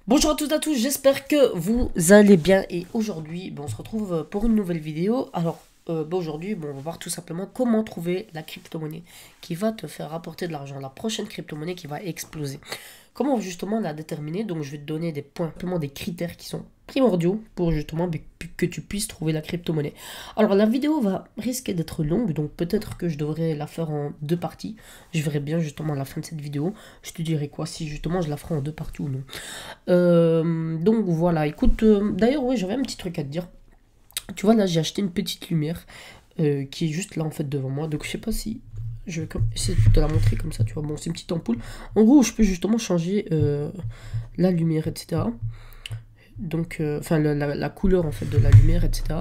Bonjour à toutes et à tous, j'espère que vous allez bien et aujourd'hui on se retrouve pour une nouvelle vidéo. Alors aujourd'hui on va voir tout simplement comment trouver la crypto-monnaie qui va te faire rapporter de l'argent, la prochaine crypto-monnaie qui va exploser. Comment justement la déterminer? Donc je vais te donner des points, simplement des critères qui sont primordiaux pour justement que tu puisses trouver la crypto-monnaie. Alors la vidéo va risquer d'être longue, donc peut-être que je devrais la faire en deux parties. Je verrai bien justement à la fin de cette vidéo. Je te dirai quoi si justement je la ferai en deux parties ou non. Donc voilà, écoute, d'ailleurs oui j'avais un petit truc à te dire. Tu vois là j'ai acheté une petite lumière qui est juste là en fait devant moi. Donc je sais pas si je vais essayer de te la montrer comme ça, tu vois. Bon, c'est une petite ampoule. En gros, je peux justement changer la lumière, etc. Donc, enfin, la couleur, en fait, de la lumière, etc.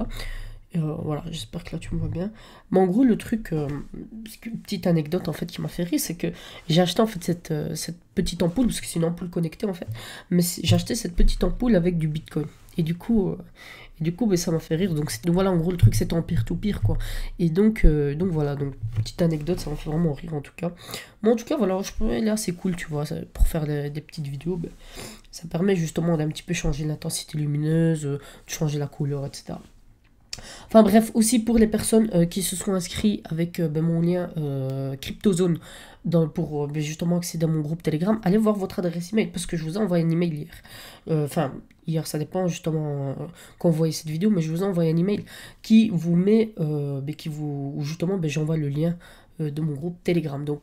Voilà, j'espère que là, tu me vois bien. Mais en gros, le truc, une petite anecdote, en fait, qui m'a fait rire, c'est que j'ai acheté, en fait, cette petite ampoule, parce que c'est une ampoule connectée, en fait. Mais j'ai acheté cette petite ampoule avec du Bitcoin. Et du coup, ben, ça m'a fait rire. Donc voilà, en gros, le truc, c'était en peer-to-peer, quoi. Et donc voilà, donc petite anecdote, ça m'a fait vraiment rire, en tout cas. Bon, en tout cas, voilà, je trouvais là, c'est cool, tu vois, pour faire des petites vidéos, ben, ça permet justement d'un petit peu changer l'intensité lumineuse, de changer la couleur, etc. Enfin bref, aussi pour les personnes qui se sont inscrits avec ben, mon lien CryptoZone pour ben, justement accéder à mon groupe Telegram, allez voir votre adresse email parce que je vous ai envoyé un email hier. Enfin, hier, ça dépend justement quand vous voyez cette vidéo, mais je vous ai envoyé un email qui vous met, ben, où justement ben, j'envoie le lien de mon groupe Telegram. Donc,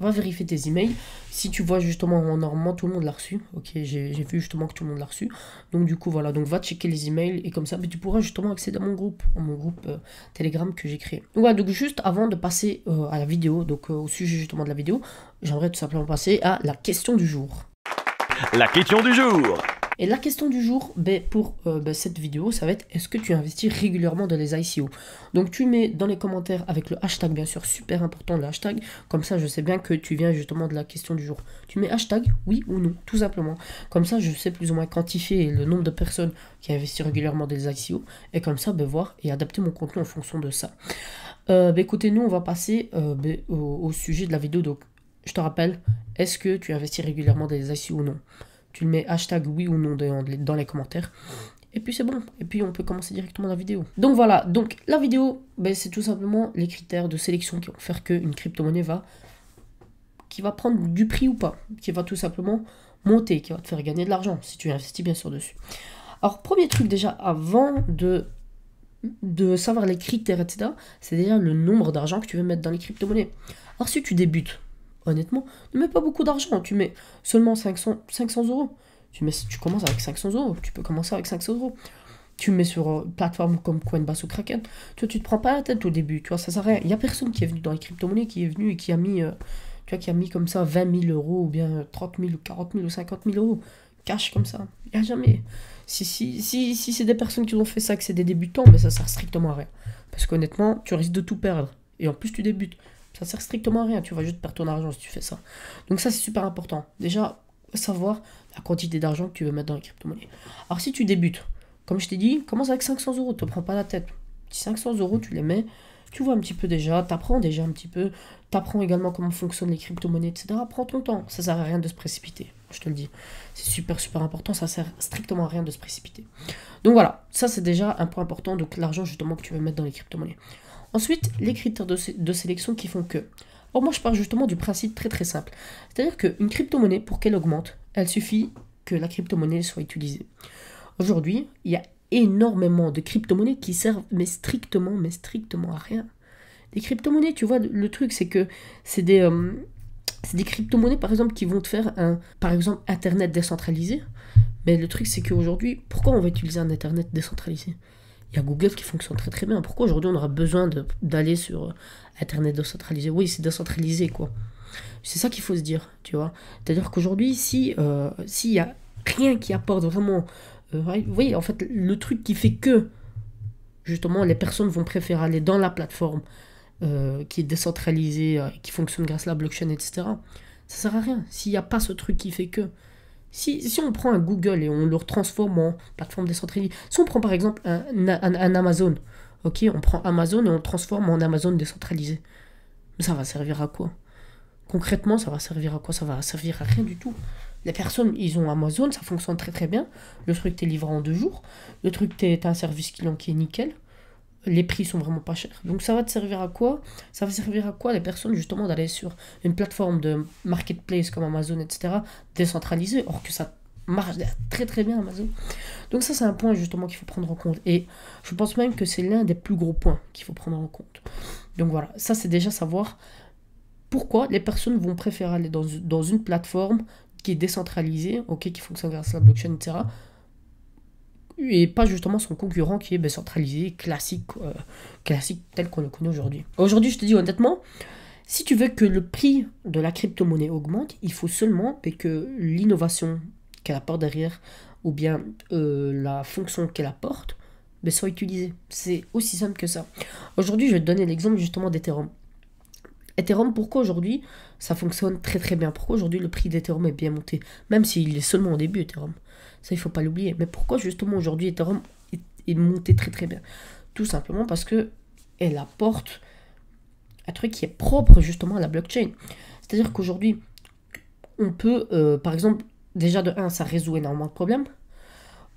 va vérifier tes emails. Si tu vois justement, normalement tout le monde l'a reçu. Ok, j'ai vu justement que tout le monde l'a reçu. Donc du coup voilà, donc va checker les emails et comme ça, mais tu pourras justement accéder à mon groupe Telegram que j'ai créé. Voilà, donc juste avant de passer à la vidéo, donc au sujet justement de la vidéo, j'aimerais tout simplement passer à la question du jour. La question du jour. Et la question du jour, ben, pour cette vidéo, ça va être: est-ce que tu investis régulièrement dans les ICO? Donc tu mets dans les commentaires avec le hashtag, bien sûr, super important le hashtag, comme ça je sais bien que tu viens justement de la question du jour. Tu mets hashtag oui ou non, tout simplement. Comme ça je sais plus ou moins quantifier le nombre de personnes qui investissent régulièrement dans les ICO, et comme ça ben, voir et adapter mon contenu en fonction de ça. Ben, écoutez, nous on va passer ben, au sujet de la vidéo. Donc je te rappelle, est-ce que tu investis régulièrement dans les ICO ou non? Tu le mets hashtag oui ou non dans les commentaires. Et puis c'est bon. Et puis on peut commencer directement la vidéo. Donc voilà. Donc la vidéo, ben, c'est tout simplement les critères de sélection qui vont faire qu'une crypto-monnaie qui va prendre du prix ou pas. Qui va tout simplement monter. Qui va te faire gagner de l'argent. Si tu investis bien sûr dessus. Alors premier truc déjà, avant de savoir les critères, etc. C'est déjà le nombre d'argent que tu veux mettre dans les crypto-monnaies. Alors si tu débutes, honnêtement, ne mets pas beaucoup d'argent. Tu mets seulement 500 euros. Tu commences avec 500 euros. Tu peux commencer avec 500 euros. Tu mets sur une plateforme comme Coinbase ou Kraken. Tu te prends pas la tête au début. Tu vois, ça sert à rien. Il n'y a personne qui est venu dans les crypto-monnaies qui est venu et qui a mis, qui a mis comme ça 20 000 euros ou bien 30 000 ou 40 000 ou 50 000 euros. Cash comme ça. Il n'y a jamais. Si c'est des personnes qui ont fait ça, que c'est des débutants, ben ça sert strictement à rien. Parce qu'honnêtement, tu risques de tout perdre. Et en plus, tu débutes. Ça sert strictement à rien, tu vas juste perdre ton argent si tu fais ça. Donc ça, c'est super important. Déjà, savoir la quantité d'argent que tu veux mettre dans les crypto-monnaies. Alors si tu débutes, comme je t'ai dit, commence avec 500 euros, ne te prends pas la tête. Si 500 euros, tu les mets, tu vois un petit peu déjà, tu apprends déjà un petit peu, tu apprends également comment fonctionnent les crypto-monnaies, etc. Prends ton temps, ça sert à rien de se précipiter, je te le dis. C'est super important, ça sert strictement à rien de se précipiter. Donc voilà, ça c'est déjà un point important, donc l'argent justement que tu veux mettre dans les crypto-monnaies. Ensuite, les critères de sélection qui font que... Alors moi, je pars justement du principe très très simple. C'est-à-dire qu'une crypto-monnaie, pour qu'elle augmente, elle suffit que la crypto-monnaie soit utilisée. Aujourd'hui, il y a énormément de crypto-monnaies qui servent mais strictement à rien. Des crypto-monnaies, tu vois, le truc, c'est que c'est des crypto-monnaies, par exemple, qui vont te faire par exemple, Internet décentralisé. Mais le truc, c'est qu'aujourd'hui, pourquoi on va utiliser un Internet décentralisé ? Il y a Google qui fonctionne très très bien. Pourquoi aujourd'hui on aura besoin d'aller sur Internet décentralisé? Oui, c'est décentralisé quoi. C'est ça qu'il faut se dire, tu vois. C'est-à-dire qu'aujourd'hui, s'il y a rien qui apporte vraiment... vous voyez, en fait, le truc qui fait que, justement, les personnes vont préférer aller dans la plateforme qui est décentralisée, qui fonctionne grâce à la blockchain, etc. Ça sert à rien. S'il n'y a pas ce truc qui fait que... Si on prend un Google et on le transforme en plateforme décentralisée, si on prend par exemple un Amazon, ok, on prend Amazon et on le transforme en Amazon décentralisé, mais ça va servir à quoi? concrètement, ça va servir à quoi? Ça va servir à rien du tout. Les personnes, ils ont Amazon, ça fonctionne très très bien. Le truc t'est livré en 2 jours. Le truc t'as un service client qui est nickel. Les prix sont vraiment pas chers. Donc ça va te servir à quoi? Ça va servir à quoi les personnes justement d'aller sur une plateforme de marketplace comme Amazon, etc. décentralisée, or que ça marche très très bien Amazon. Donc ça c'est un point justement qu'il faut prendre en compte. Et je pense même que c'est l'un des plus gros points qu'il faut prendre en compte. Donc voilà, ça c'est déjà savoir pourquoi les personnes vont préférer aller dans une plateforme qui est décentralisée, ok, qui fonctionne grâce à la blockchain, etc. Et pas justement son concurrent qui est centralisé, classique tel qu'on le connaît aujourd'hui. Aujourd'hui, je te dis honnêtement, si tu veux que le prix de la crypto-monnaie augmente, il faut seulement que l'innovation qu'elle apporte derrière, ou bien la fonction qu'elle apporte, soit utilisée. C'est aussi simple que ça. Aujourd'hui, je vais te donner l'exemple justement d'Ethereum. Ethereum, pourquoi aujourd'hui ça fonctionne très très bien? Pourquoi aujourd'hui le prix d'Ethereum est bien monté? Même s'il est seulement au début, Ethereum. Ça, il ne faut pas l'oublier. Mais pourquoi justement aujourd'hui Ethereum est monté très très bien? Tout simplement parce que elle apporte un truc qui est propre justement à la blockchain. C'est-à-dire qu'aujourd'hui, on peut, par exemple, déjà de 1, ça résout énormément de problèmes.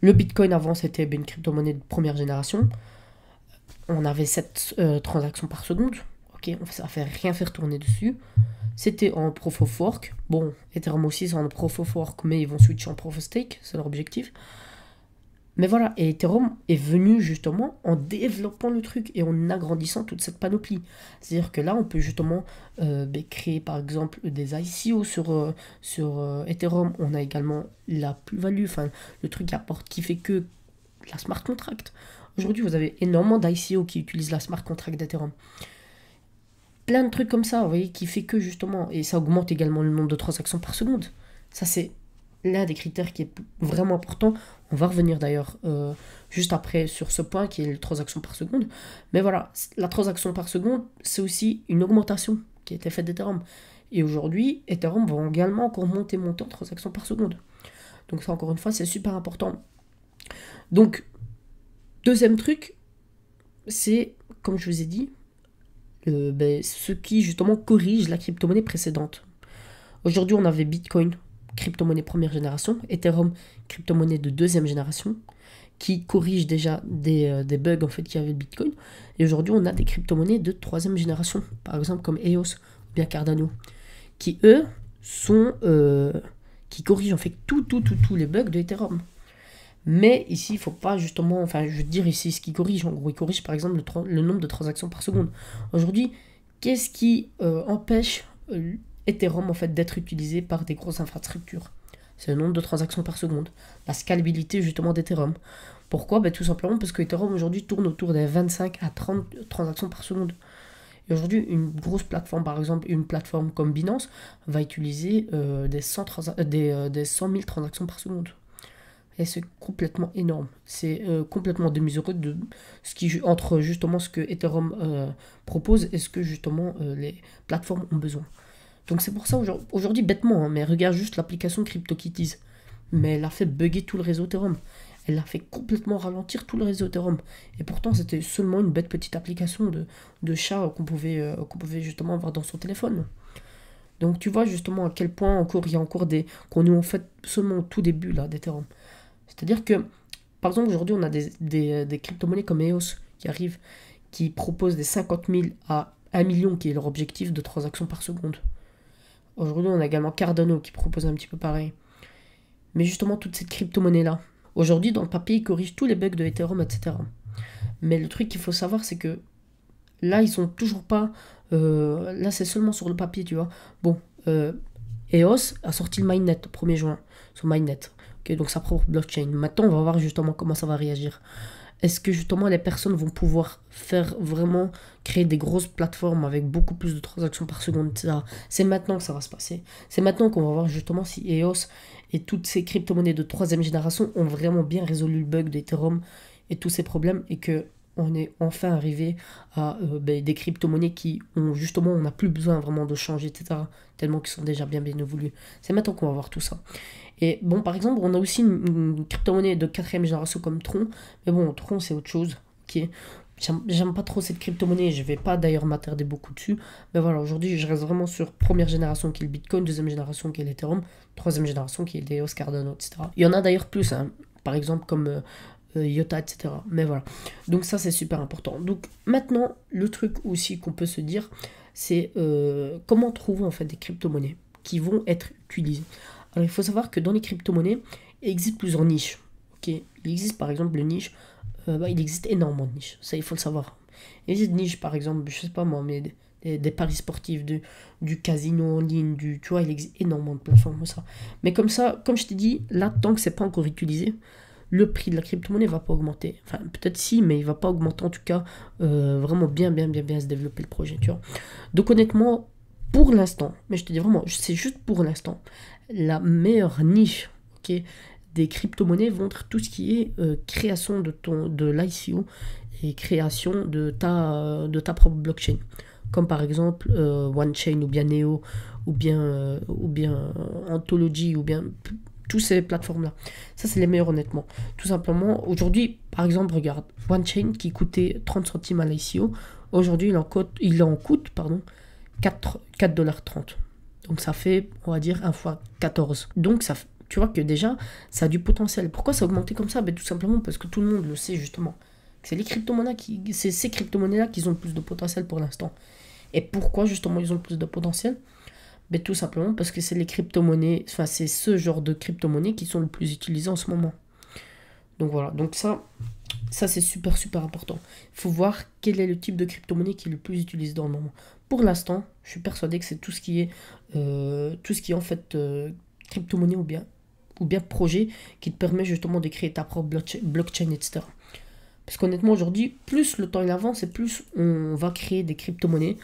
Le Bitcoin avant, c'était une crypto-monnaie de première génération. On avait 7 transactions par seconde. Ok, ça ne fait rien faire tourner dessus. C'était en Proof of Work. Bon, Ethereum aussi, c'est en Proof of Work, mais ils vont switcher en Proof of Stake, c'est leur objectif. Mais voilà, et Ethereum est venu justement en développant le truc et en agrandissant toute cette panoplie. C'est-à-dire que là, on peut justement créer par exemple des ICO sur Ethereum. On a également la plus-value, enfin le truc qui fait que la smart contract. Aujourd'hui, vous avez énormément d'ICO qui utilisent la smart contract d'Ethereum. Plein de trucs comme ça, vous voyez, qui fait que justement, et ça augmente également le nombre de transactions par seconde. Ça, c'est l'un des critères qui est vraiment important. On va revenir d'ailleurs juste après sur ce point qui est les transactions par seconde. Mais voilà, la transaction par seconde, c'est aussi une augmentation qui a été faite d'Ethereum. Et aujourd'hui, Ethereum va également encore monter en transactions par seconde. Donc ça, encore une fois, c'est super important. Donc, deuxième truc, c'est, comme je vous ai dit, ce qui justement corrige la crypto-monnaie précédente. Aujourd'hui, on avait Bitcoin, crypto-monnaie première génération, Ethereum, crypto-monnaie de deuxième génération, qui corrige déjà des bugs en fait qu'il y avait le Bitcoin. Et aujourd'hui, on a des crypto-monnaies de troisième génération, par exemple comme EOS ou bien Cardano, qui eux sont qui corrigent en fait tous les bugs de Ethereum. Mais ici, il ne faut pas justement, enfin je veux dire ici ce qui corrige, en gros il corrige par exemple le nombre de transactions par seconde. Aujourd'hui, qu'est-ce qui empêche Ethereum en fait d'être utilisé par des grosses infrastructures? C'est le nombre de transactions par seconde, la scalabilité justement d'Ethereum. Pourquoi? Tout simplement parce que Ethereum aujourd'hui tourne autour des 25 à 30 transactions par seconde. Et aujourd'hui, une grosse plateforme, par exemple une plateforme comme Binance, va utiliser des 100 000 transactions par seconde. Et c'est complètement énorme. C'est complètement démesuré de entre justement ce que Ethereum propose et ce que justement les plateformes ont besoin. Donc c'est pour ça aujourd'hui, bêtement, hein, mais regarde juste l'application CryptoKitties. Mais elle a fait bugger tout le réseau Ethereum. Elle a fait complètement ralentir tout le réseau Ethereum. Et pourtant, c'était seulement une bête petite application de chat qu'on pouvait justement avoir dans son téléphone. Donc tu vois justement à quel point il y a encore qu'on est en fait seulement au tout début là d'Ethereum. C'est-à-dire que, par exemple, aujourd'hui, on a des crypto-monnaies comme EOS qui arrivent, qui proposent des 50 000 à 1 million, qui est leur objectif de transactions par seconde. Aujourd'hui, on a également Cardano qui propose un petit peu pareil. Mais justement, toute cette crypto-monnaie-là, aujourd'hui, dans le papier, ils corrigent tous les bugs de Ethereum, etc. Mais le truc qu'il faut savoir, c'est que là, ils sont toujours pas... là, c'est seulement sur le papier, tu vois. Bon, EOS a sorti le mainnet le 1er juin, sur mainnet. Donc sa propre blockchain. Maintenant, on va voir justement comment ça va réagir. Est-ce que justement les personnes vont pouvoir créer des grosses plateformes avec beaucoup plus de transactions par seconde, etc. C'est maintenant que ça va se passer. C'est maintenant qu'on va voir justement si EOS et toutes ces crypto-monnaies de troisième génération ont vraiment bien résolu le bug d'Ethereum et tous ces problèmes et que on est enfin arrivé à des crypto-monnaies qui ont justement, on n'a plus besoin vraiment de changer, etc. Tellement qu'ils sont déjà bien évolués. C'est maintenant qu'on va voir tout ça. Et bon, par exemple, on a aussi une crypto-monnaie de quatrième génération comme Tron. Mais bon, Tron, c'est autre chose. Okay. J'aime pas trop cette crypto-monnaie, je vais pas d'ailleurs m'attarder beaucoup dessus. Mais voilà, aujourd'hui, je reste vraiment sur première génération qui est le Bitcoin, deuxième génération qui est l'Ethereum, troisième génération qui est l'EOS, Cardano, etc. Il y en a d'ailleurs plus, hein, par exemple comme IOTA, etc. Mais voilà. Donc ça, c'est super important. Donc maintenant, le truc aussi qu'on peut se dire, c'est comment trouver en fait des crypto-monnaies qui vont être utilisées. Alors il faut savoir que dans les crypto-monnaies, il existe plusieurs niches. Ok, il existe par exemple le niche, il existe énormément de niches, ça il faut le savoir. Il existe des niches par exemple, je sais pas moi, mais des paris sportifs, du casino en ligne, tu vois, il existe énormément de plateformes comme ça. Mais comme ça, comme je t'ai dit, là, tant que c'est pas encore utilisé, le prix de la crypto-monnaie va pas augmenter. Enfin, peut-être si, mais il va pas augmenter en tout cas, vraiment bien se développer le projet, tu vois. Donc honnêtement, pour l'instant, mais je te dis vraiment, c'est juste pour l'instant, la meilleure niche, ok, des crypto-monnaies vont être tout ce qui est création de l'ICO et création de ta propre blockchain. Comme par exemple OneChain ou bien Neo ou bien Anthology ou bien toutes ces plateformes-là. Ça, c'est les meilleurs honnêtement. Tout simplement, aujourd'hui, par exemple, regarde, OneChain qui coûtait 30 centimes à l'ICO, aujourd'hui, il en coûte 4,30$. Donc ça fait, on va dire, 1 fois 14. Donc ça, tu vois que déjà, ça a du potentiel. Pourquoi ça a augmenté comme ça? Ben, tout simplement parce que tout le monde le sait justement. C'est ces crypto-monnaies-là qui ont le plus de potentiel pour l'instant. Et pourquoi justement ils ont le plus de potentiel? Ben, tout simplement parce que c'est les crypto-monnaies, enfin c'est ce genre de crypto-monnaies qui sont le plus utilisés en ce moment. Donc voilà, donc ça c'est super important. Il faut voir quel est le type de crypto-monnaie qui est le plus utilisé dans le moment. Pour l'instant, je suis persuadé que c'est tout ce qui est en fait crypto-monnaie ou bien projet qui te permet justement de créer ta propre blockchain, etc. Parce qu'honnêtement aujourd'hui, plus le temps il avance et plus on va créer des crypto-monnaies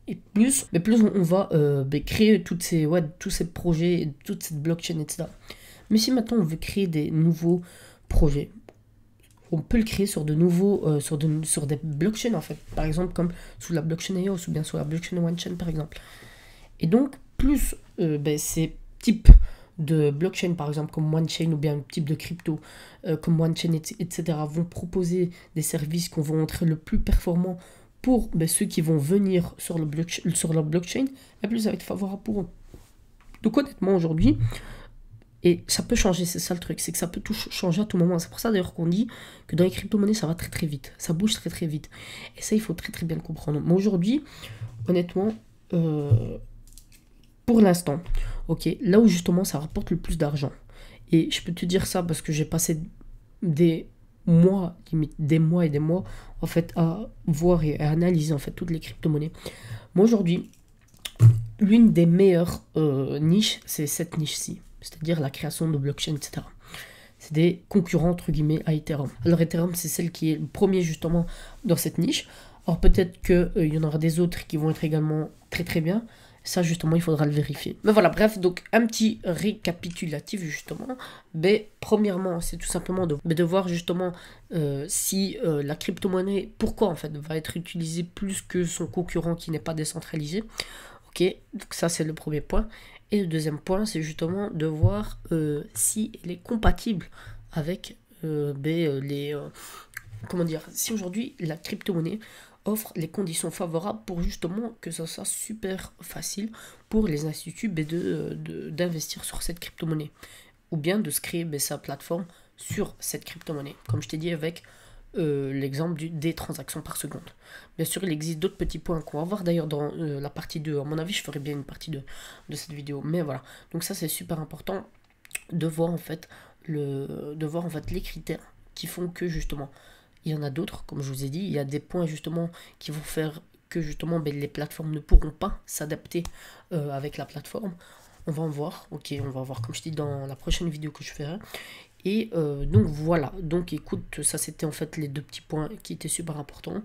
et plus on va créer tous ces projets, toute cette blockchain, etc. Mais si maintenant on veut créer des nouveaux projets, on peut le créer sur de nouveaux, sur des blockchains en fait. Par exemple comme sous la blockchain EOS ou bien sur la blockchain OneChain par exemple. Et donc plus ces types de blockchain par exemple comme OneChain ou bien type de crypto comme OneChain etc. vont proposer des services qui vont être le plus performants pour ceux qui vont venir sur leur blockchain, et plus ça va être favorable pour eux. Donc honnêtement aujourd'hui, et ça peut changer, c'est ça le truc, c'est que ça peut tout changer à tout moment. C'est pour ça d'ailleurs qu'on dit que dans les crypto-monnaies ça va très vite, ça bouge très vite. Et ça il faut très bien le comprendre. Mais aujourd'hui, honnêtement, pour l'instant, ok, là où justement ça rapporte le plus d'argent, et je peux te dire ça parce que j'ai passé des mois, limite des mois et des mois, en fait, à voir et à analyser en fait toutes les crypto-monnaies. Moi aujourd'hui, l'une des meilleures niches, c'est cette niche-ci, c'est-à-dire la création de blockchain, etc. C'est des concurrents entre guillemets à Ethereum. Alors Ethereum, c'est celle qui est le premier justement dans cette niche. Alors peut-être qu'il y en aura des autres qui vont être également très bien. Ça, justement, il faudra le vérifier. Mais voilà, bref, donc un petit récapitulatif, justement. Mais premièrement, c'est tout simplement de voir, justement, si la crypto-monnaie, pourquoi, en fait, va être utilisée plus que son concurrent qui n'est pas décentralisé. Ok, donc ça, c'est le premier point. Et le deuxième point, c'est justement de voir si elle est compatible avec comment dire, si aujourd'hui, la crypto-monnaie offre les conditions favorables pour justement que ça soit super facile pour les instituts d'investir sur cette crypto-monnaie ou bien de se créer sa plateforme sur cette crypto-monnaie, comme je t'ai dit avec l'exemple des transactions par seconde. Bien sûr, il existe d'autres petits points qu'on va voir d'ailleurs dans la partie 2. À mon avis, je ferai bien une partie 2 de cette vidéo, mais voilà. Donc ça, c'est super important de voir en fait les critères qui font que justement il y en a d'autres, comme je vous ai dit, il y a des points justement qui vont faire que justement les plateformes ne pourront pas s'adapter avec la plateforme. On va en voir, ok, on va voir comme je dis dans la prochaine vidéo que je ferai. Et donc voilà, donc écoute, ça c'était en fait les deux petits points qui étaient super importants.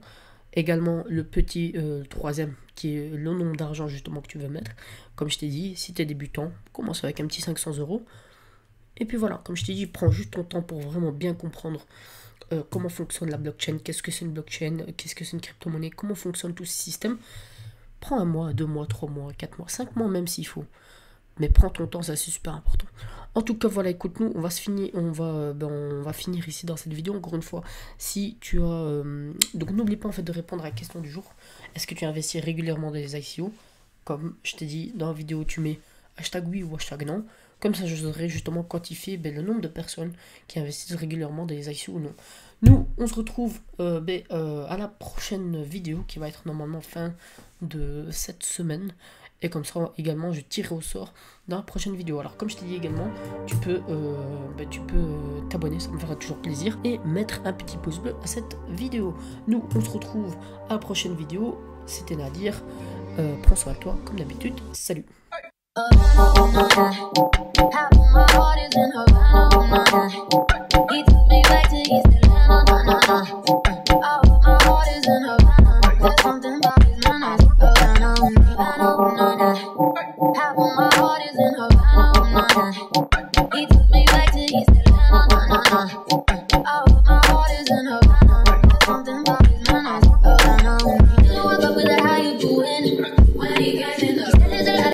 Également le petit troisième qui est le nombre d'argent justement que tu veux mettre. Comme je t'ai dit, si tu es débutant, commence avec un petit 500€. Et puis voilà, comme je t'ai dit, prends juste ton temps pour vraiment bien comprendre comment fonctionne la blockchain, qu'est-ce que c'est une blockchain, qu'est-ce que c'est une crypto-monnaie, comment fonctionne tout ce système. Prends 1 mois, 2 mois, 3 mois, 4 mois, 5 mois même s'il faut. mais prends ton temps, ça c'est super important. En tout cas, voilà, écoute, nous, on va finir ici dans cette vidéo. Encore une fois, si tu as... donc, n'oublie pas en fait de répondre à la question du jour. Est-ce que tu investis régulièrement dans les ICO? Comme je t'ai dit dans la vidéo, tu mets hashtag oui ou hashtag non. Comme ça, je saurais justement quantifier le nombre de personnes qui investissent régulièrement dans les ICO ou non. Nous, on se retrouve à la prochaine vidéo qui va être normalement fin de cette semaine. Et comme ça, également, je tirerai au sort dans la prochaine vidéo. Alors, comme je t'ai dit également, tu peux t'abonner, ça me fera toujours plaisir. Et mettre un petit pouce bleu à cette vidéo. Nous, on se retrouve à la prochaine vidéo. C'était Nadir. Prends soin de toi, comme d'habitude. Salut! Half of my heart is in her mouth.